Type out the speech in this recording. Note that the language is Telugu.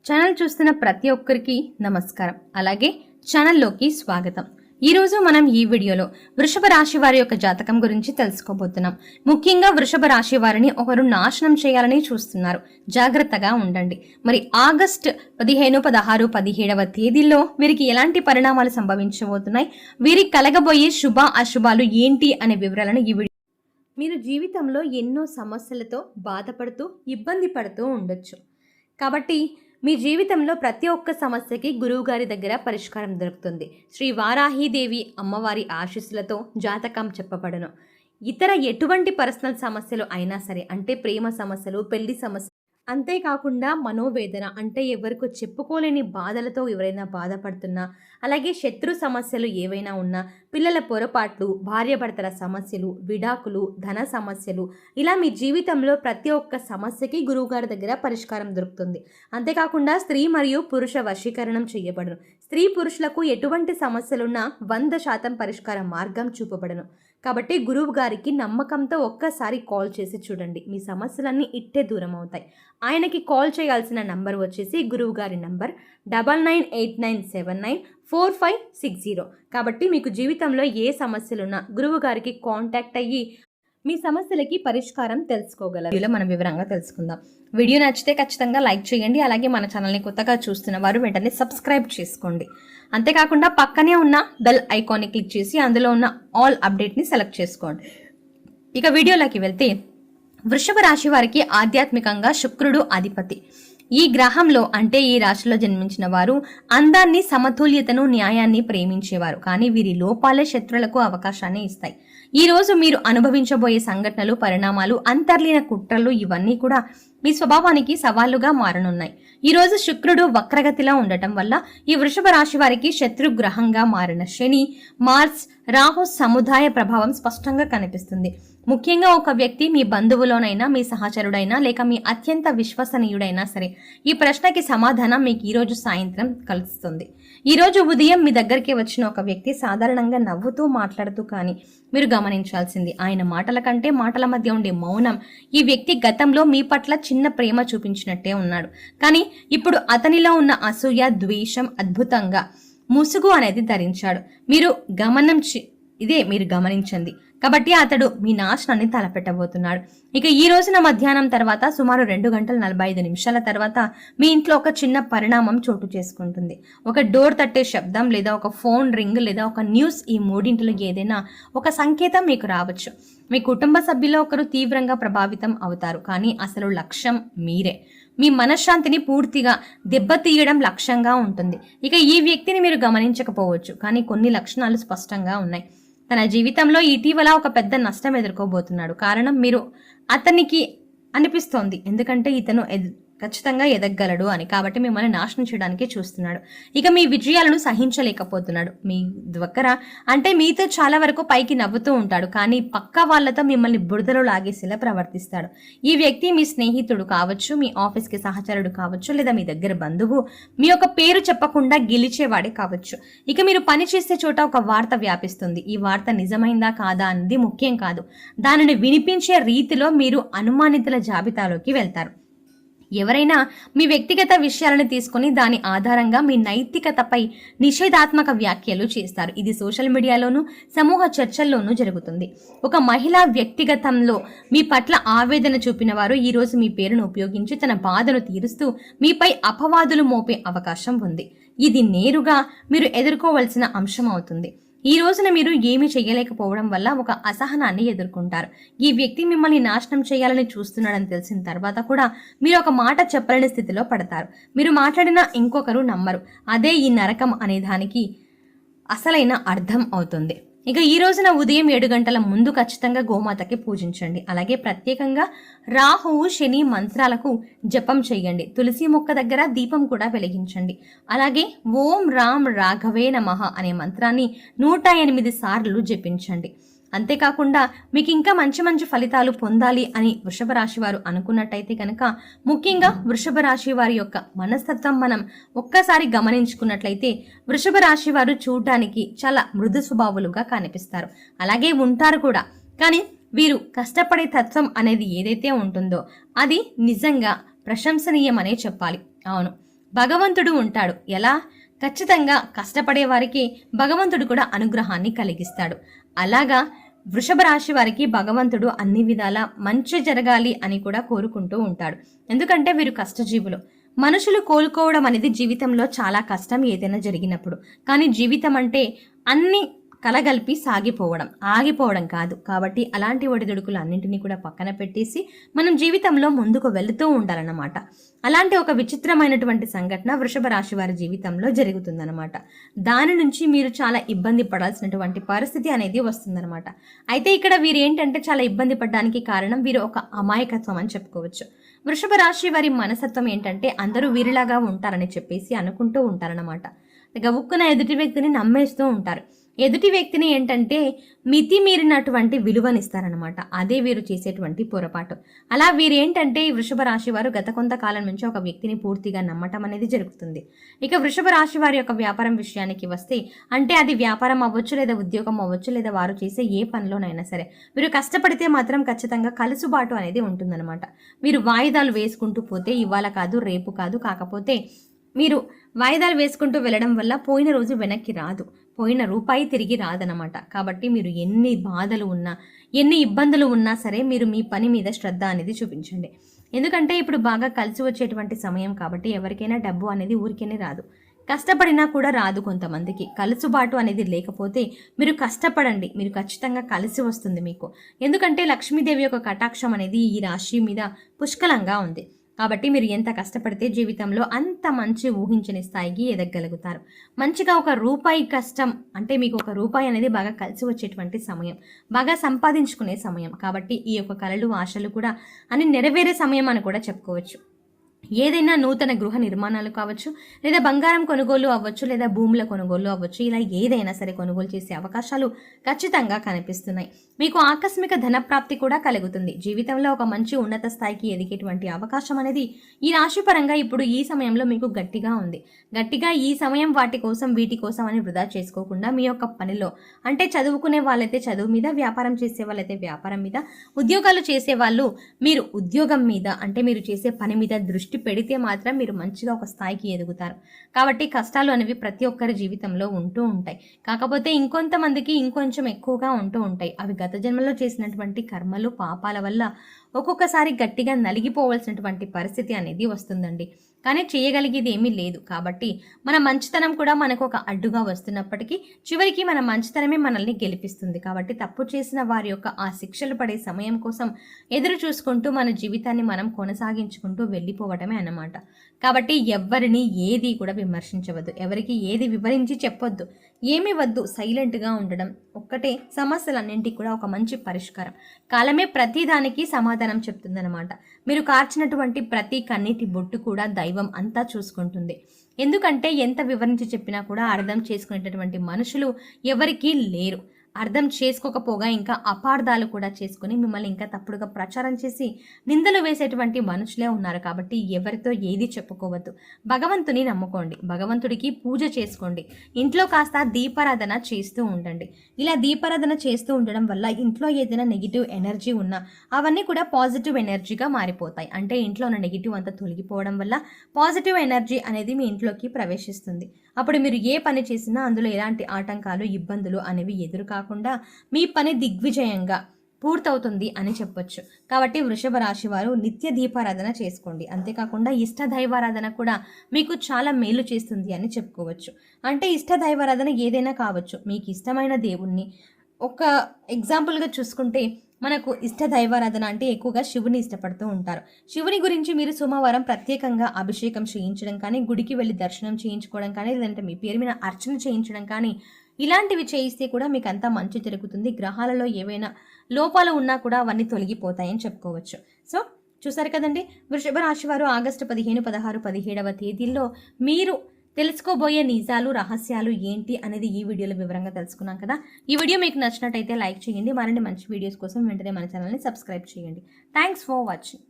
ఛానల్ చూస్తున్న ప్రతి ఒక్కరికి నమస్కారం. అలాగే ఛానల్లోకి స్వాగతం. ఈరోజు మనం ఈ వీడియోలో వృషభ రాశి వారి యొక్క జాతకం గురించి తెలుసుకోబోతున్నాం. ముఖ్యంగా వృషభ రాశి వారిని ఒకరు నాశనం చేయాలని చూస్తున్నారు. జాగ్రత్తగా ఉండండి. మరి ఆగస్టు 15, 16, 17వ తేదీల్లో వీరికి ఎలాంటి పరిణామాలు సంభవించబోతున్నాయి, వీరికి కలగబోయే శుభ అశుభాలు ఏంటి అనే వివరాలను ఈ వీడియో. మీరు జీవితంలో ఎన్నో సమస్యలతో బాధపడుతూ ఇబ్బంది పడుతూ ఉండొచ్చు. కాబట్టి మీ జీవితంలో ప్రతి ఒక్క సమస్యకి గురువుగారి దగ్గర పరిష్కారం దొరుకుతుంది. శ్రీ వారాహీదేవి అమ్మవారి ఆశీస్సులతో జాతకం చెప్పబడను. ఇతర ఎటువంటి పర్సనల్ సమస్యలు అయినా సరే, అంటే ప్రేమ సమస్యలు, పెళ్లి సమస్యలు, అంతేకాకుండా మనోవేదన అంటే ఎవరికో చెప్పుకోలేని బాధలతో ఎవరైనా బాధపడుతున్నా, అలాగే శత్రు సమస్యలు ఏవైనా ఉన్నా, పిల్లల పొరపాట్లు, భార్యాభర్తల సమస్యలు, విడాకులు, ధన సమస్యలు, ఇలా మీ జీవితంలో ప్రతి ఒక్క సమస్యకి గురువుగారి దగ్గర పరిష్కారం దొరుకుతుంది. అంతేకాకుండా స్త్రీ మరియు పురుష వశీకరణం చేయబడను. స్త్రీ పురుషులకు ఎటువంటి సమస్యలున్నా 100% పరిష్కార మార్గం చూపబడను. కాబట్టి గురువు గారికి నమ్మకంతో ఒక్కసారి కాల్ చేసి చూడండి. మీ సమస్యలన్నీ ఇట్టే దూరం అవుతాయి. ఆయనకి కాల్ చేయాల్సిన నంబర్ వచ్చేసి గురువు గారి నంబర్ 9989794560. కాబట్టి మీకు జీవితంలో ఏ సమస్యలున్నా గురువు గారికి కాంటాక్ట్ అయ్యి మీ సమస్యలకి పరిష్కారం తెలుసుకోగలరు. వీడియోలో మనం వివరంగా తెలుసుకుందాం. వీడియో నచ్చితే ఖచ్చితంగా లైక్ చేయండి. అలాగే మన ఛానల్ని కొత్తగా చూస్తున్న వారు వెంటనే సబ్స్క్రైబ్ చేసుకోండి. అంతేకాకుండా పక్కనే ఉన్న బెల్ ఐకాన్ని క్లిక్ చేసి అందులో ఉన్న ఆల్ అప్డేట్ని సెలెక్ట్ చేసుకోండి. ఇక వీడియోలోకి వెళ్తే, వృషభ రాశి వారికి ఆధ్యాత్మికంగా శుక్రుడు అధిపతి. ఈ గ్రహంలో అంటే ఈ రాశిలో జన్మించిన వారు అందాన్ని, సమతుల్యతను, న్యాయాన్ని ప్రేమించేవారు. కానీ వీరి లోపాలే శత్రులకు అవకాశాన్ని ఇస్తాయి. ఈ రోజు మీరు అనుభవించబోయే సంఘటనలు, పరిణామాలు, అంతర్లీన కుట్రలు ఇవన్నీ కూడా మీ స్వభావానికి సవాళ్లుగా మారనున్నాయి. ఈ రోజు శుక్రుడు వక్రగతిలో ఉండటం వల్ల ఈ వృషభ రాశి వారికి శత్రుగ్రహంగా మారిన శని, మార్స్, రాహు సముదాయ ప్రభావం స్పష్టంగా కనిపిస్తుంది. ముఖ్యంగా ఒక వ్యక్తి మీ బంధువులోనైనా, మీ సహచరుడైనా, లేక మీ అత్యంత విశ్వసనీయుడైనా సరే, ఈ ప్రశ్నకి సమాధానం మీకు ఈరోజు సాయంత్రం కలుస్తుంది. ఈరోజు ఉదయం మీ దగ్గరికి వచ్చిన ఒక వ్యక్తి సాధారణంగా నవ్వుతూ మాట్లాడుతూ, కానీ మీరు గమనించాల్సింది ఆయన మాటల కంటే మాటల మధ్య ఉండే మౌనం. ఈ వ్యక్తి గతంలో మీ పట్ల చిన్న ప్రేమ చూపించినట్టే ఉన్నాడు, కానీ ఇప్పుడు అతనిలో ఉన్న అసూయ, ద్వేషం అద్భుతంగా ముసుగు అనేది ధరించాడు. మీరు గమనించండి. కాబట్టి అతడు మీ నాశనాన్ని తలపెట్టబోతున్నాడు. ఇక ఈ రోజున మధ్యాహ్నం తర్వాత సుమారు 2:45 తర్వాత మీ ఇంట్లో ఒక చిన్న పరిణామం చోటు చేసుకుంటుంది. ఒక డోర్ తట్టే శబ్దం, లేదా ఒక ఫోన్ రింగ్, లేదా ఒక న్యూస్. ఈ మూడింటిలో ఏదైనా ఒక సంకేతం మీకు రావచ్చు. మీ కుటుంబ సభ్యుల్లో ఒకరు తీవ్రంగా ప్రభావితం అవుతారు, కానీ అసలు లక్ష్యం మీరే. మీ మనశ్శాంతిని పూర్తిగా దెబ్బతీయడం లక్ష్యంగా ఉంటుంది. ఇక ఈ వ్యక్తిని మీరు గమనించకపోవచ్చు, కానీ కొన్ని లక్షణాలు స్పష్టంగా ఉన్నాయి. తన జీవితంలో ఇటీవల ఒక పెద్ద నష్టం ఎదుర్కోబోతున్నాడు. కారణం మీరు అతనికి అనిపిస్తోంది, ఎందుకంటే ఇతను ఖచ్చితంగా ఎదగలడు అని. కాబట్టి మిమ్మల్ని నాశనం చేయడానికి చూస్తున్నాడు. ఇక మీ విజయాలను సహించలేకపోతున్నాడు. మీ దగ్గర అంటే మీతో చాలా వరకు పైకి నవ్వుతూ ఉంటాడు, కానీ పక్క వాళ్ళతో మిమ్మల్ని బురదలో లాగేసేలా ప్రవర్తిస్తాడు. ఈ వ్యక్తి మీ స్నేహితుడు కావచ్చు, మీ ఆఫీస్కి సహచరుడు కావచ్చు, లేదా మీ దగ్గర బంధువు, మీ యొక్క పేరు చెప్పకుండా గెలిచేవాడే కావచ్చు. ఇక మీరు పనిచేసే చోట ఒక వార్త వ్యాపిస్తుంది. ఈ వార్త నిజమైందా కాదా అన్నది ముఖ్యం కాదు, దానిని వినిపించే రీతిలో మీరు అనుమానితుల జాబితాలోకి వెళ్తారు. ఎవరైనా మీ వ్యక్తిగత విషయాలను తీసుకుని దాని ఆధారంగా మీ నైతికతపై నిషేధాత్మక వ్యాఖ్యలు చేస్తారు. ఇది సోషల్ మీడియాలోనూ, సమూహ చర్చల్లోనూ జరుగుతుంది. ఒక మహిళా వ్యక్తిగతంలో మీ పట్ల ఆవేదన చూపిన వారు ఈరోజు మీ పేరును ఉపయోగించి తన బాధను తీరుస్తూ మీపై అపవాదులు మోపే అవకాశం ఉంది. ఇది నేరుగా మీరు ఎదుర్కోవలసిన అంశం అవుతుంది. ఈ రోజున మీరు ఏమీ చేయలేకపోవడం వల్ల ఒక అసహనాన్ని ఎదుర్కొంటారు. ఈ వ్యక్తి మిమ్మల్ని నాశనం చేయాలని చూస్తున్నాడని తెలిసిన తర్వాత కూడా మీరు ఒక మాట చెప్పలేని స్థితిలో పడతారు. మీరు మాట్లాడినా ఇంకొకరు నమ్మరు. అదే ఈ నరకం అనే దానికి అసలైన అర్థం అవుతుంది. ఇక ఈ రోజున ఉదయం 7 గంటల ముందు ఖచ్చితంగా గోమాతకి పూజించండి. అలాగే ప్రత్యేకంగా రాహువు, శని మంత్రాలకు జపం చేయండి. తులసి మొక్క దగ్గర దీపం కూడా వెలిగించండి. అలాగే ఓం రామ్ రాఘవే నమః అనే మంత్రాన్ని 108 సార్లు జపించండి. అంతేకాకుండా మీకు ఇంకా మంచి మంచి ఫలితాలు పొందాలి అని వృషభ రాశి వారు అనుకున్నట్టయితే కనుక, ముఖ్యంగా వృషభ రాశి వారి యొక్క మనస్తత్వం మనం ఒక్కసారి గమనించుకున్నట్లయితే వృషభ రాశి వారు చూడడానికి చాలా మృదు స్వభావులుగా కనిపిస్తారు, అలాగే ఉంటారు కూడా. కానీ వీరు కష్టపడే తత్వం అనేది ఏదైతే ఉంటుందో అది నిజంగా ప్రశంసనీయమనే చెప్పాలి. అవును, భగవంతుడు ఉంటాడు. ఎలా? ఖచ్చితంగా కష్టపడే వారికి భగవంతుడు కూడా అనుగ్రహాన్ని కలిగిస్తాడు. అలాగా వృషభ రాశి వారికి భగవంతుడు అన్ని విధాల మంచి జరగాలి అని కూడా కోరుకుంటూ ఉంటాడు. ఎందుకంటే వీరు కష్టజీవులు. మనుషులు కోలుకోవడం అనేది జీవితంలో చాలా కష్టం ఏదైనా జరిగినప్పుడు. కానీ జీవితం అంటే అన్ని కలగలిపి సాగిపోవడం, ఆగిపోవడం కాదు. కాబట్టి అలాంటి ఒడిదుడుకులు అన్నింటినీ కూడా పక్కన పెట్టేసి మనం జీవితంలో ముందుకు వెళుతూ ఉండాలన్నమాట. అలాంటి ఒక విచిత్రమైనటువంటి సంఘటన వృషభ రాశి వారి జీవితంలో జరుగుతుందన్నమాట. దాని నుంచి మీరు చాలా ఇబ్బంది పడాల్సినటువంటి పరిస్థితి అనేది వస్తుందన్నమాట. అయితే ఇక్కడ వీరు ఏంటంటే చాలా ఇబ్బంది పడడానికి కారణం వీరు ఒక అమాయకత్వం అని చెప్పుకోవచ్చు. వృషభ రాశి వారి మనస్తత్వం ఏంటంటే అందరూ వీరిలాగా ఉంటారని చెప్పేసి అనుకుంటూ ఉంటారన్నమాట. ఇక ఉక్కున ఎదుటి వ్యక్తిని నమ్మేస్తూ ఉంటారు. ఎదుటి వ్యక్తిని ఏంటంటే మితిమీరినటువంటి విలువనిస్తారనమాట. అదే వీరు చేసేటువంటి పొరపాటు. అలా వీరేంటంటే ఈ వృషభ రాశి వారు గత కొంతకాలం నుంచి ఒక వ్యక్తిని పూర్తిగా నమ్మటం అనేది జరుగుతుంది. ఇక వృషభ రాశి వారి యొక్క వ్యాపారం విషయానికి వస్తే, అంటే అది వ్యాపారం అవ్వచ్చు, లేదా ఉద్యోగం అవ్వచ్చు, లేదా వారు చేసే ఏ పనిలోనైనా సరే వీరు కష్టపడితే మాత్రం ఖచ్చితంగా కలుసుబాటు అనేది ఉంటుందన్నమాట. వీరు వాయిదాలు వేసుకుంటూ పోతే ఇవాళ కాదు, రేపు కాదు, కాకపోతే మీరు వాయిదాలు వేసుకుంటూ వెళ్ళడం వల్ల పోయిన రోజు వెనక్కి రాదు, పోయిన రూపాయి తిరిగి రాదనమాట. కాబట్టి మీరు ఎన్ని బాధలు ఉన్నా, ఎన్ని ఇబ్బందులు ఉన్నా సరే మీరు మీ పని మీద శ్రద్ధ అనేది చూపించండి. ఎందుకంటే ఇప్పుడు బాగా కలిసి వచ్చేటువంటి సమయం కాబట్టి ఎవరికైనా డబ్బు అనేది ఊరికేనే రాదు. కష్టపడినా కూడా రాదు కొంతమందికి. కలుసుబాటు అనేది లేకపోతే మీరు కష్టపడండి, మీరు ఖచ్చితంగా కలిసి వస్తుంది మీకు. ఎందుకంటే లక్ష్మీదేవి యొక్క కటాక్షం అనేది ఈ రాశి మీద పుష్కలంగా ఉంది. కాబట్టి మీరు ఎంత కష్టపడితే జీవితంలో అంత మంచి ఊహించని స్థాయికి ఎదగలుగుతారు. మంచిగా ఒక రూపాయి కష్టం అంటే మీకు ఒక రూపాయి అనేది బాగా కలిసి వచ్చేటువంటి సమయం, బాగా సంపాదించుకునే సమయం. కాబట్టి ఈ యొక్క కలలు, ఆశలు కూడా అని నెరవేరే సమయం అని కూడా చెప్పుకోవచ్చు. ఏదైనా నూతన గృహ నిర్మాణాలు కావచ్చు, లేదా బంగారం కొనుగోలు అవ్వచ్చు, లేదా భూముల కొనుగోలు అవ్వచ్చు, ఇలా ఏదైనా సరే కొనుగోలు చేసే అవకాశాలు ఖచ్చితంగా కనిపిస్తున్నాయి. మీకు ఆకస్మిక ధనప్రాప్తి కూడా కలుగుతుంది. జీవితంలో ఒక మంచి ఉన్నత స్థాయికి ఎదిగేటువంటి అవకాశం అనేది ఈ రాశి పరంగా ఇప్పుడు ఈ సమయంలో మీకు గట్టిగా ఉంది. గట్టిగా ఈ సమయం వాటి కోసం వీటి కోసం అని వృధా చేసుకోకుండా మీ యొక్క పనిలో, అంటే చదువుకునే వాళ్ళైతే చదువు మీద, వ్యాపారం చేసే వాళ్ళైతే వ్యాపారం మీద, ఉద్యోగాలు చేసే వాళ్ళు మీరు ఉద్యోగం మీద, అంటే మీరు చేసే పని మీద దృష్టి పెడితే మాత్రం మీరు మంచిగా ఒక స్థాయికి ఎదుగుతారు. కాబట్టి కష్టాలు అనేవి ప్రతి ఒక్కరి జీవితంలో ఉంటూ ఉంటాయి. కాకపోతే ఇంకొంతమందికి ఇంకొంచెం ఎక్కువగా ఉంటూ ఉంటాయి. అవి గత జన్మలో చేసినటువంటి కర్మలు, పాపాల వల్ల ఒక్కొక్కసారి గట్టిగా నలిగిపోవలసినటువంటి పరిస్థితి అనేది వస్తుందండి. కానీ చేయగలిగేది ఏమీ లేదు. కాబట్టి మన మంచితనం కూడా మనకు ఒక అడ్డుగా వస్తున్నప్పటికీ చివరికి మన మంచితనమే మనల్ని గెలిపిస్తుంది. కాబట్టి తప్పు చేసిన వారి యొక్క ఆ శిక్షలు పడే సమయం కోసం ఎదురు చూసుకుంటూ మన జీవితాన్ని మనం కొనసాగించుకుంటూ వెళ్ళిపోవటమే అన్నమాట. కాబట్టి ఎవరిని ఏది కూడా విమర్శించవద్దు, ఎవరికి ఏది వివరించి చెప్పొద్దు, ఏమీ వద్దు. సైలెంట్గా ఉండడం ఒక్కటే సమస్యలన్నింటికి కూడా ఒక మంచి పరిష్కారం. కాలమే ప్రతిదానికి సమాధానం చెప్తుందన్నమాట. మీరు కార్చినటువంటి ప్రతి కన్నీటి బొట్టు కూడా దైవం అంతా చూసుకుంటుంది. ఎందుకంటే ఎంత వివరించి చెప్పినా కూడా అర్థం చేసుకునేటటువంటి మనుషులు ఎవరికీ లేరు. అర్థం చేసుకోకపోగా ఇంకా అపార్థాలు కూడా చేసుకుని మిమ్మల్ని ఇంకా తప్పుడుగా ప్రచారం చేసి నిందలు వేసేటువంటి మనుషులే ఉన్నారు. కాబట్టి ఎవరితో ఏది చెప్పుకోవద్దు. భగవంతుని నమ్ముకోండి, భగవంతుడికి పూజ చేసుకోండి, ఇంట్లో కాస్త దీపారాధన చేస్తూ ఉండండి. ఇలా దీపారాధన చేస్తూ ఉండడం వల్ల ఇంట్లో ఏదైనా నెగిటివ్ ఎనర్జీ ఉన్నా అవన్నీ కూడా పాజిటివ్ ఎనర్జీగా మారిపోతాయి. అంటే ఇంట్లో ఉన్న నెగిటివ్ అంతా తొలగిపోవడం వల్ల పాజిటివ్ ఎనర్జీ అనేది మీ ఇంట్లోకి ప్రవేశిస్తుంది. అప్పుడు మీరు ఏ పని చేసినా అందులో ఎలాంటి ఆటంకాలు, ఇబ్బందులు అనేవి ఎదురు కాకుండా మీ పని దిగ్విజయంగా పూర్తవుతుంది అని చెప్పొచ్చు. కాబట్టి వృషభ రాశి వారు నిత్య దీపారాధన చేసుకోండి. అంతేకాకుండా ఇష్ట దైవారాధన కూడా మీకు చాలా మేలు చేస్తుంది అని చెప్పుకోవచ్చు. అంటే ఇష్ట దైవారాధన ఏదైనా కావచ్చు. మీకు ఇష్టమైన దేవుణ్ణి, ఒక ఎగ్జాంపుల్గా చూసుకుంటే మనకు ఇష్ట దైవారాధన అంటే ఎక్కువగా శివుని ఇష్టపడుతూ ఉంటారు. శివుని గురించి మీరు సోమవారం ప్రత్యేకంగా అభిషేకం చేయించడం కానీ, గుడికి వెళ్ళి దర్శనం చేయించుకోవడం కానీ, లేదంటే మీ పేరు మీద అర్చన చేయించడం కానీ, ఇలాంటివి చేయిస్తే కూడా మీకు అంతా మంచి జరుగుతుంది. గ్రహాలలో ఏవైనా లోపాలు ఉన్నా కూడా అవన్నీ తొలగిపోతాయని చెప్పుకోవచ్చు. సో చూసారు కదండి, వృషభ రాశి వారు ఆగస్టు 15, 16, 17వ తేదీల్లో మీరు తెలుసుకోబోయే నిజాలు, రహస్యాలు ఏంటి అనేది ఈ వీడియోలో వివరంగా తెలుసుకున్నాం కదా. ఈ వీడియో మీకు నచ్చినట్టయితే లైక్ చేయండి. మరిన్ని మంచి వీడియోస్ కోసం వెంటనే మన ఛానల్ని సబ్స్క్రైబ్ చేయండి. Thanks for watching.